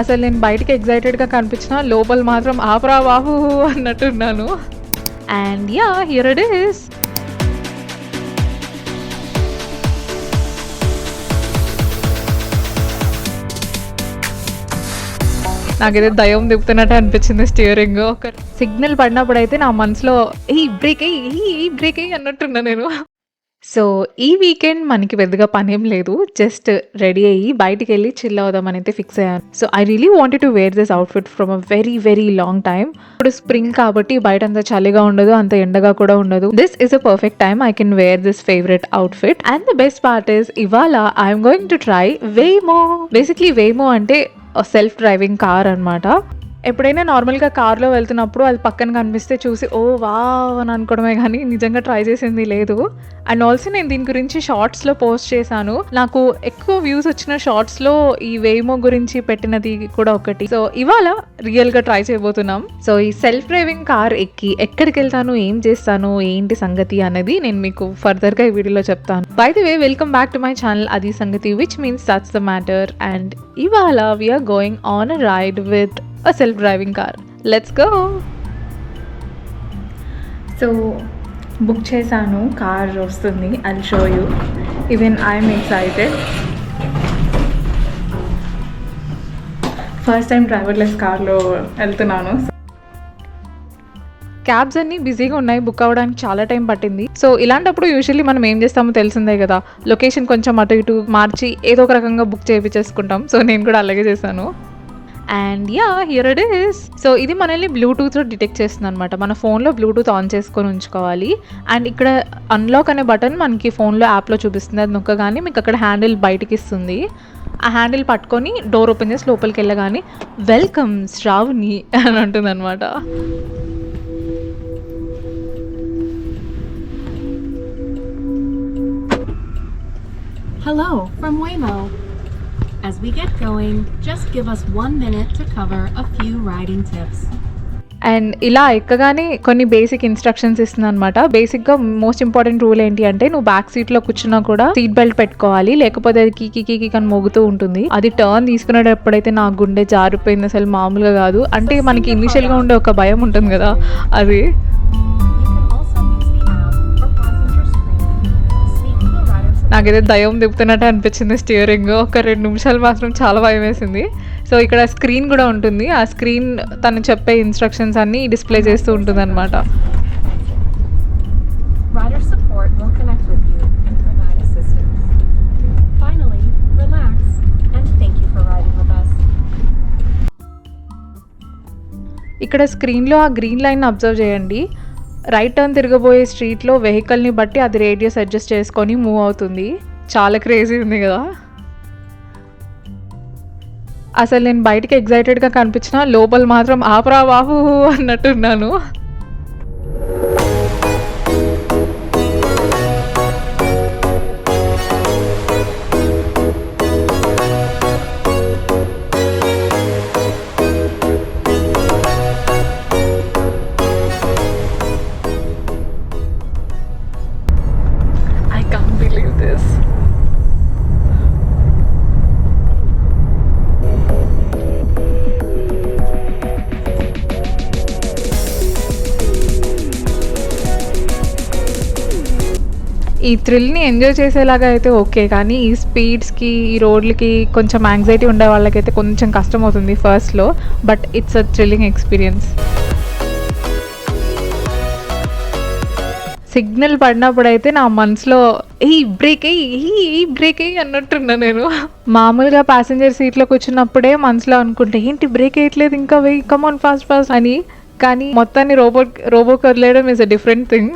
అసలు నేను బయటికి ఎక్సైటెడ్‌గా కనిపించినా లోపల మాత్రం ఆపరా బాబు అన్నట్టున్నాను. And yeah! Here it is. నాకేదో దయ్యం తిప్పుతున్నట్టు అనిపించింది స్టీరింగ్. ఒక సిగ్నల్ పడినప్పుడైతే నా మనసులో బ్రేక్ బ్రేక్ అన్నట్టున్నా నేను. సో ఈ వీకెండ్ మనకి పెద్దగా పనేం లేదు. జస్ట్ రెడీ అయ్యి బయటికెళ్ళి చిల్ అవుదామనైతే ఫిక్స్ అయ్యాను. So I really wanted to wear this outfit from a very very long time. ఇప్పుడు స్ప్రింగ్ కాబట్టి బయట అంత చలిగా ఉండదు, అంత ఎండగా కూడా ఉండదు. This is a perfect time I can wear this favourite outfit. And the best part is ఇవాళ I am going to try Waymo. Basically Waymo అంటే సెల్ఫ్ డ్రైవింగ్ కార్ అనమాట. ఎప్పుడైనా నార్మల్‌గా కార్‌లో వెళ్తున్నప్పుడు అది పక్కన కనిపిస్తే చూసి ఓహ్! వావ్! అని అనుకోవడమే గానీ నిజంగా ట్రై చేసింది లేదు. అండ్ ఆల్సో నేను దీని గురించి షార్ట్స్‌లో పోస్ట్ చేశాను. నాకు ఎక్కువ వ్యూస్ వచ్చిన షార్ట్స్‌లో ఈ వేమో గురించి పెట్టినది కూడా ఒకటి. సో ఇవాళ రియల్‌గా ట్రై చేయబోతున్నాం. సో ఈ సెల్ఫ్ డ్రైవింగ్ కార్ ఎక్కి ఎక్కడికెళ్తాను, ఏం చేస్తాను, ఏంటి సంగతి అనేది నేను మీకు ఫర్దర్‌గా ఈ వీడియోలో చెప్తాను. By the way welcome back to my channel అది సంగతి which means that's the matter. And ఇవాళ we are going on a ride with a self-driving car. Let's go. So book చేశాను, కార్ వస్తుంది. I'll show you. Even I'm excited. First time driverless కార్లో వెళ్తున్నాను. Cabs అన్నీ బిజీగా ఉన్నాయి, book అవ్వడానికి చాలా టైం పట్టింది. సో ఇలాంటప్పుడు యూజువల్లీ మనం ఏం చేస్తామో తెలిసిందే కదా, లొకేషన్ కొంచెం అటు ఇటు మార్చి ఏదో ఒక రకంగా బుక్ చేయించేసుకుంటాం. సో నేను కూడా అలాగే చేశాను. And yeah! Here it is. So ఇది మనల్ని బ్లూటూత్‌లో డిటెక్ట్ చేస్తుంది అనమాట. మన ఫోన్లో బ్లూటూత్ ఆన్ చేసుకొని ఉంచుకోవాలి. అండ్ ఇక్కడ అన్లాక్ అనే బటన్ మనకి ఫోన్లో యాప్లో చూపిస్తుంది. అది నొక్కగానే మీకు అక్కడ హ్యాండిల్ బయటికి ఇస్తుంది. ఆ హ్యాండిల్ పట్టుకొని డోర్ ఓపెన్ చేసి లోపలికి వెళ్ళగానే వెల్కమ్ శ్రావణి అని అంటుంది అనమాట. Hello from Waymo. As we get going, just give us 1 minute to cover a few riding tips. And ఇలా ఎక్కగానే కొన్ని బేసిక్ ఇన్స్ట్రక్షన్స్ ఇస్తుంది అనమాట. బేసిక్గా మోస్ట్ ఇంపార్టెంట్ రూల్ ఏంటి అంటే నువ్వు బ్యాక్ సీట్లో కూర్చున్నా కూడా సీట్ బెల్ట్ పెట్టుకోవాలి, లేకపోతే అది కీకి అని మోగుతూ ఉంటుంది. అది టర్న్ తీసుకునేటప్పుడైతే నా గుండె జారిపోయింది, అసలు మామూలుగా కాదు. అంటే మనకి ఇనిషియల్గా ఉండే ఒక భయం ఉంటుంది కదా, అది నాకేదో దయ్యం తిప్పుతున్నట్టు అనిపించింది స్టీరింగ్. ఒక 2 నిమిషాలు మాత్రం చాలా భయం వేసింది. సో ఇక్కడ స్క్రీన్ కూడా ఉంటుంది. ఆ స్క్రీన్ తను చెప్పే ఇన్స్ట్రక్షన్స్ అన్నీ డిస్ప్లే చేస్తూ ఉంటుంది అనమాట. ఇక్కడ స్క్రీన్లో ఆ గ్రీన్ లైన్ అబ్జర్వ్ చేయండి. రైట్ టర్న్ తిరగబోయే స్ట్రీట్లో వెహికల్ని బట్టి అది రేడియస్ అడ్జస్ట్ చేసుకొని మూవ్ అవుతుంది. చాలా క్రేజీ ఉంది కదా. అసలు నేను బయటికి ఎక్సైటెడ్గా కనిపించినా లోపల మాత్రం ఆపరా బాబు అన్నట్టున్నాను. ఈ థ్రిల్ని ఎంజాయ్ చేసేలాగా అయితే ఓకే, కానీ ఈ స్పీడ్స్కి ఈ రోడ్లకి కొంచెం యాంగ్జైటీ ఉండే వాళ్ళకైతే కొంచెం కష్టం అవుతుంది ఫస్ట్లో. But it's a thrilling experience. Signal పడినప్పుడైతే నా మనసులో బ్రేక్ అన్నట్టున్నా నేను. మామూలుగా ప్యాసింజర్ సీట్లో కూర్చున్నప్పుడే మనసులో అనుకుంటే ఏంటి బ్రేక్ వేయట్లేదు, ఇంకా వెయ్యి, కమాన్ ఫాస్ట్ అని. కానీ మొత్తాన్ని రోబోకి వదిలేయడం ఈజ్ అ డిఫరెంట్ థింగ్.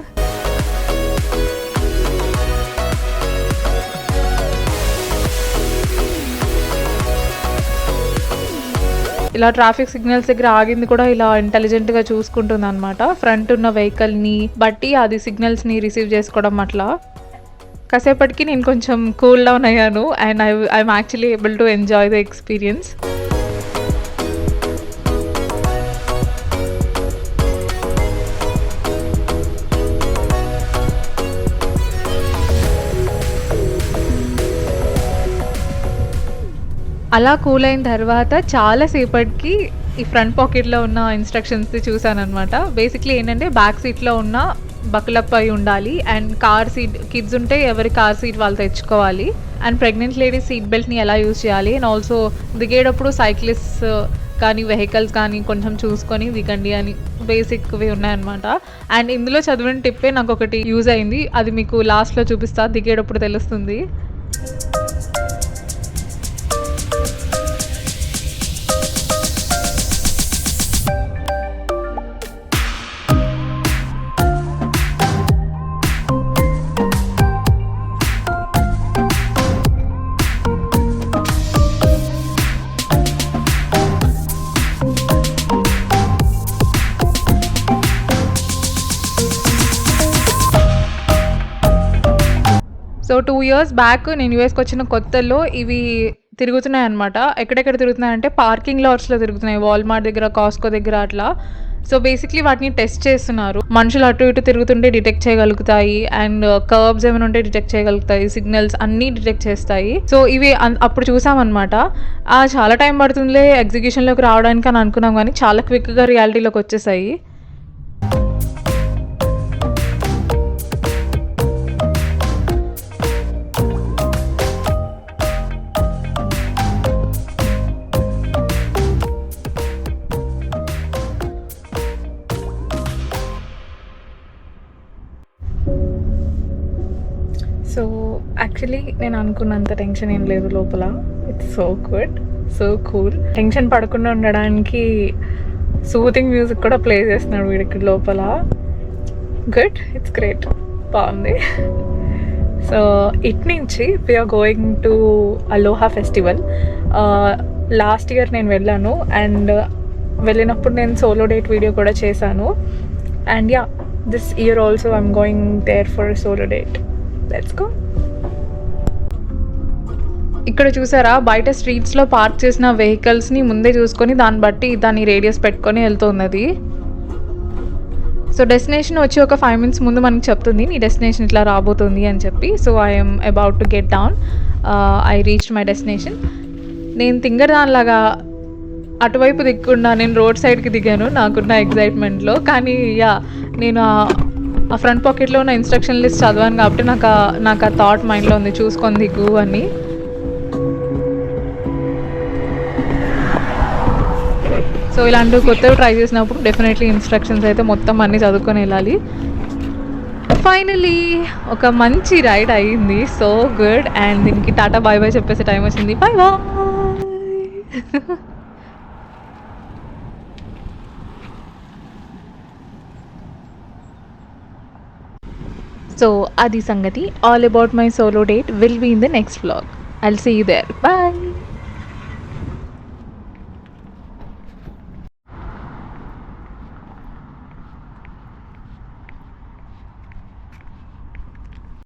ఇలా ట్రాఫిక్ సిగ్నల్స్ దగ్గర ఆగింది కూడా ఇలా ఇంటెలిజెంట్గా చూసుకుంటుంది అనమాట. ఫ్రంట్ ఉన్న వెహికల్ని బట్టి అది సిగ్నల్స్ని రిసీవ్ చేసుకోవడం. అట్లా కాసేపటికి నేను కొంచెం కూల్ డౌన్ అయ్యాను and I'm actually able to enjoy the experience. అలా కూల్ అయిన తర్వాత చాలా సేపటికి ఈ ఫ్రంట్ పాకెట్లో ఉన్న ఇన్స్ట్రక్షన్స్ చూసాననమాట. బేసిక్లీ ఏంటంటే బ్యాక్ సీట్లో ఉన్న బకులప్ అయి ఉండాలి అండ్ కార్ సీట్ కిడ్స్ ఉంటే ఎవరి కార్ సీట్ వాళ్ళు తెచ్చుకోవాలి అండ్ ప్రెగ్నెంట్ లేడీస్ సీట్ బెల్ట్ని ఎలా యూజ్ చేయాలి అండ్ ఆల్సో దిగేటప్పుడు సైక్లిస్ట్ కానీ వెహికల్స్ కానీ కొంచెం చూసుకొని దిగండి అని బేసిక్వి ఉన్నాయన్నమాట. అండ్ ఇందులో చదివిన టిప్పే నాకు ఒకటి యూజ్ అయింది, అది మీకు లాస్ట్లో చూపిస్తా, దిగేటప్పుడు తెలుస్తుంది. సో 2 years బ్యాక్ నేను యూఎస్కి వచ్చిన కొత్తలో ఇవి తిరుగుతున్నాయి అనమాట. ఎక్కడెక్కడ తిరుగుతున్నాయంటే పార్కింగ్ లాట్స్లో తిరుగుతున్నాయి, వాల్మార్ట్ దగ్గర, కాస్కో దగ్గర అట్లా. సో బేసిక్లీ వాటిని టెస్ట్ చేస్తున్నారు. మనుషులు అటు ఇటు తిరుగుతుంటే డిటెక్ట్ చేయగలుగుతాయి అండ్ కర్బ్స్ ఏమైనా ఉంటే డిటెక్ట్ చేయగలుగుతాయి, సిగ్నల్స్ అన్నీ డిటెక్ట్ చేస్తాయి. సో ఇవి అప్పుడు చూసామన్నమాట. చాలా టైం పడుతుందిలే ఎగ్జిక్యూషన్లోకి రావడానికి అని అనుకున్నాం, కానీ చాలా క్విక్గా రియాలిటీలోకి వచ్చేసాయి. సో యాక్చువల్లీ నేను అనుకున్నంత టెన్షన్ ఏం లేదు లోపల. It's so good, so cool. Tension పడకుండా ఉండడానికి సూతింగ్ మ్యూజిక్ కూడా ప్లే చేస్తున్నాడు వీడు ఇక్కడ లోపల. గుడ్, ఇట్స్ గ్రేట్, బాగుంది. సో ఇట్ నుంచి we're going to aloha festival. Last year నేను వెళ్ళాను అండ్ వెళ్ళినప్పుడు నేను సోలో డేట్ వీడియో కూడా చేశాను. And yeah, this year also I'm going there for solo date. Let's go. ఇక్కడ చూసారా, బయట స్ట్రీట్స్లో పార్క్ చేసిన వెహికల్స్ని ముందే చూసుకొని దాని రేడియస్ పెట్టుకొని వెళ్తుంది అది. సో డెస్టినేషన్ వచ్చి ఒక 5 minutes ముందు మనకి చెప్తుంది నీ డెస్టినేషన్ ఇట్లా రాబోతుంది అని చెప్పి. So I'm about to get down. I reached my destination. నేను తింగరదానిలాగా అటువైపు దిక్కుండా నేను రోడ్ సైడ్కి దిగాను నాకున్న ఎగ్జైట్మెంట్లో. కానీ యా, నేను ఆ ఫ్రంట్ పాకెట్లో ఉన్న ఇన్స్ట్రక్షన్ లిస్ట్ చదివాను కాబట్టి నాకు ఆ థాట్ మైండ్లో ఉంది, చూసుకొని దిగు అని. సో ఇలాంటివి కొత్తవి ట్రై చేసినప్పుడు డెఫినెట్లీ ఇన్స్ట్రక్షన్స్ అయితే మొత్తం అన్నీ చదువుకొని వెళ్ళాలి. ఫైనలీ ఒక మంచి రైడ్ అయ్యింది, సో గుడ్. అండ్ దీనికి టాటా బాయ్ బాయ్ చెప్పేసే టైం వచ్చింది. Bye bye. So adi sangati, all about my solo date will be in the next vlog. I'll see you there. Bye.